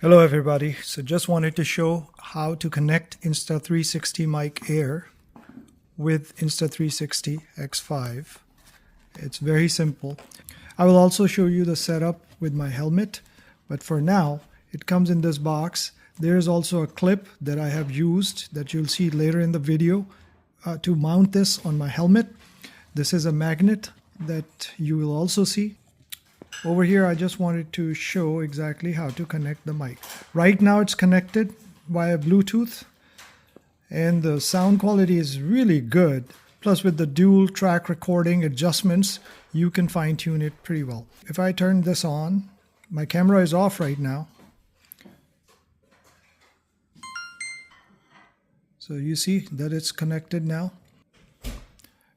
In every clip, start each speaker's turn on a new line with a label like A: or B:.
A: Hello everybody, so just wanted to show how to connect Insta360 Mic Air with Insta360 X5. It's very simple. I will also show you the setup with my helmet, but for now it comes in this box. There's also a clip that I have used that you'll see later in the video to mount this on my helmet. This is a magnet that you will also see. Over here, I just wanted to show exactly how to connect the mic. Right now it's connected via Bluetooth and the sound quality is really good. Plus with the dual track recording adjustments, you can fine tune it pretty well. If I turn this on, my camera is off right now. So you see that it's connected now.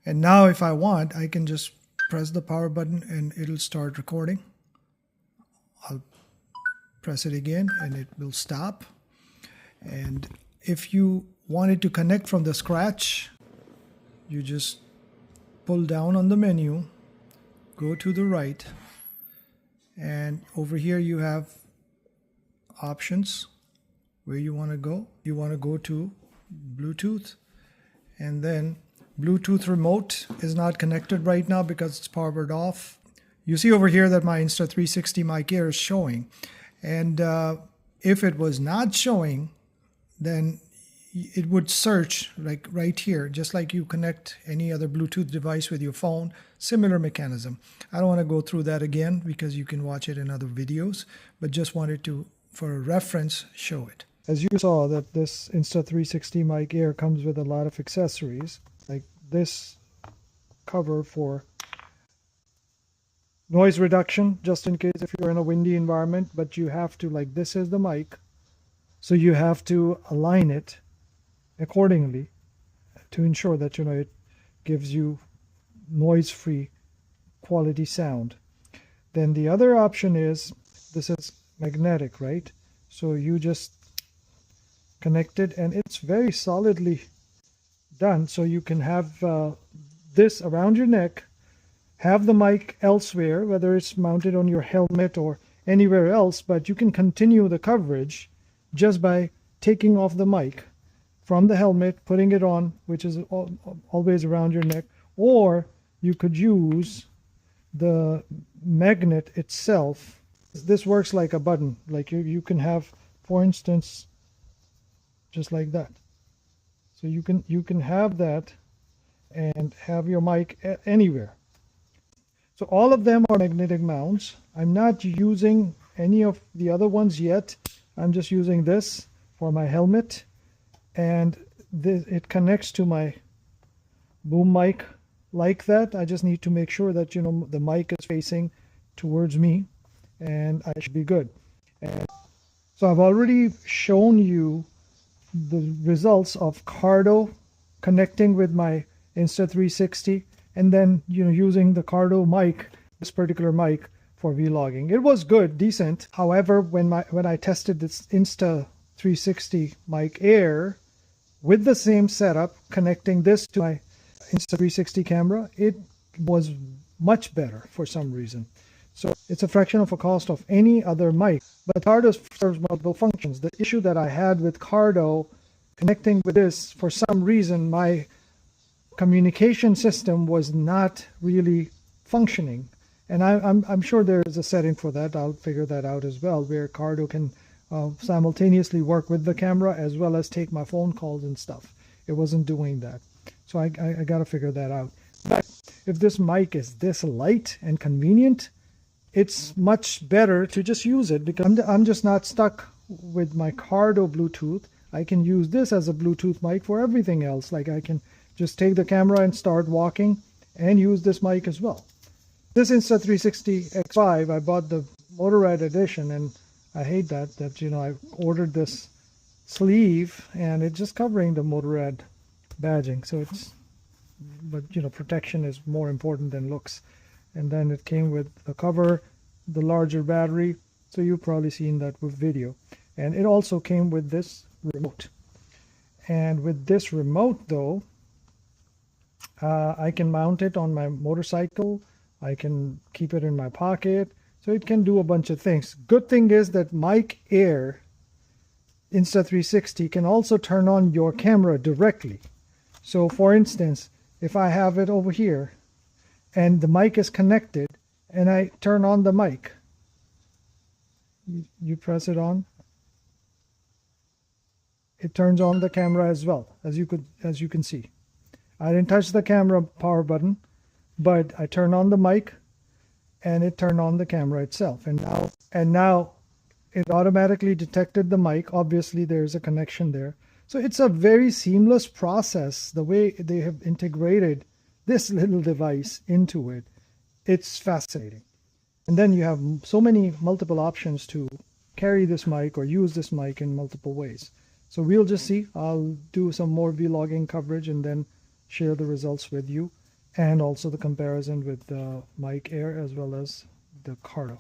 A: And now if I want, I can just press the power button and it'll start recording. I'll press it again and it will stop. And if you wanted to connect from the scratch, you just pull down on the menu, go to the right, and over here you have options where you want to go. You want to go to Bluetooth, and then Bluetooth remote is not connected right now because it's powered off. You see over here that my Insta360 Mic Air is showing. And if it was not showing, then it would search like right here, just like you connect any other Bluetooth device with your phone, similar mechanism. I don't want to go through that again because you can watch it in other videos, but just wanted to, for a reference, show it. As you saw that this Insta360 Mic Air comes with a lot of accessories, like this cover for noise reduction, just in case if you're in a windy environment, but you have to, like, this is the mic, so you have to align it accordingly to ensure that, you know, it gives you noise-free quality sound. Then the other option is, this is magnetic, right? So you just connect it and it's very solidly done, so you can have this around your neck, have the mic elsewhere, whether it's mounted on your helmet or anywhere else, but you can continue the coverage just by taking off the mic from the helmet, putting it on, which is always around your neck, or you could use the magnet itself. This works like a button, like you can have, for instance, just like that. So you can have that and have your mic anywhere. So all of them are magnetic mounts. I'm not using any of the other ones yet. I'm just using this for my helmet, and it connects to my boom mic like that. I just need to make sure that, you know, the mic is facing towards me and I should be good. And so I've already shown you the results of Cardo connecting with my Insta360, and then, you know, using the Cardo mic, this particular mic, for vlogging. It was good, decent. However, when I tested this Insta360 Mic Air with the same setup, connecting this to my Insta360 camera, it was much better for some reason. So it's a fraction of a cost of any other mic, but Cardo serves multiple functions. The issue that I had with Cardo connecting with this, for some reason, my communication system was not really functioning. And I'm sure there is a setting for that. I'll figure that out as well, where Cardo can simultaneously work with the camera as well as take my phone calls and stuff. It wasn't doing that. So I got to figure that out. But if this mic is this light and convenient, it's much better to just use it, because I'm just not stuck with my Cardo Bluetooth. I can use this as a Bluetooth mic for everything else. Like, I can just take the camera and start walking and use this mic as well. This Insta360 X5, I bought the Motorrad edition, and I hate that, you know, I ordered this sleeve and it's just covering the Motorrad badging. So it's, but, you know, protection is more important than looks. And then it came with a cover, the larger battery, so you've probably seen that with video. And it also came with this remote. And with this remote, though, I can mount it on my motorcycle. I can keep it in my pocket. So it can do a bunch of things. Good thing is that Mic Air Insta360 can also turn on your camera directly. So for instance, if I have it over here and the mic is connected and I turn on the mic, you press it on, it turns on the camera as well, as you can see. I didn't touch the camera power button, but I turn on the mic and it turned on the camera itself. And now it automatically detected the mic. Obviously there's a connection there. So it's a very seamless process, the way they have integrated this little device into it. It's fascinating. And then you have so many multiple options to carry this mic or use this mic in multiple ways. So we'll just see. I'll do some more vlogging coverage and then share the results with you, and also the comparison with the Mic Air as well as the Cardo.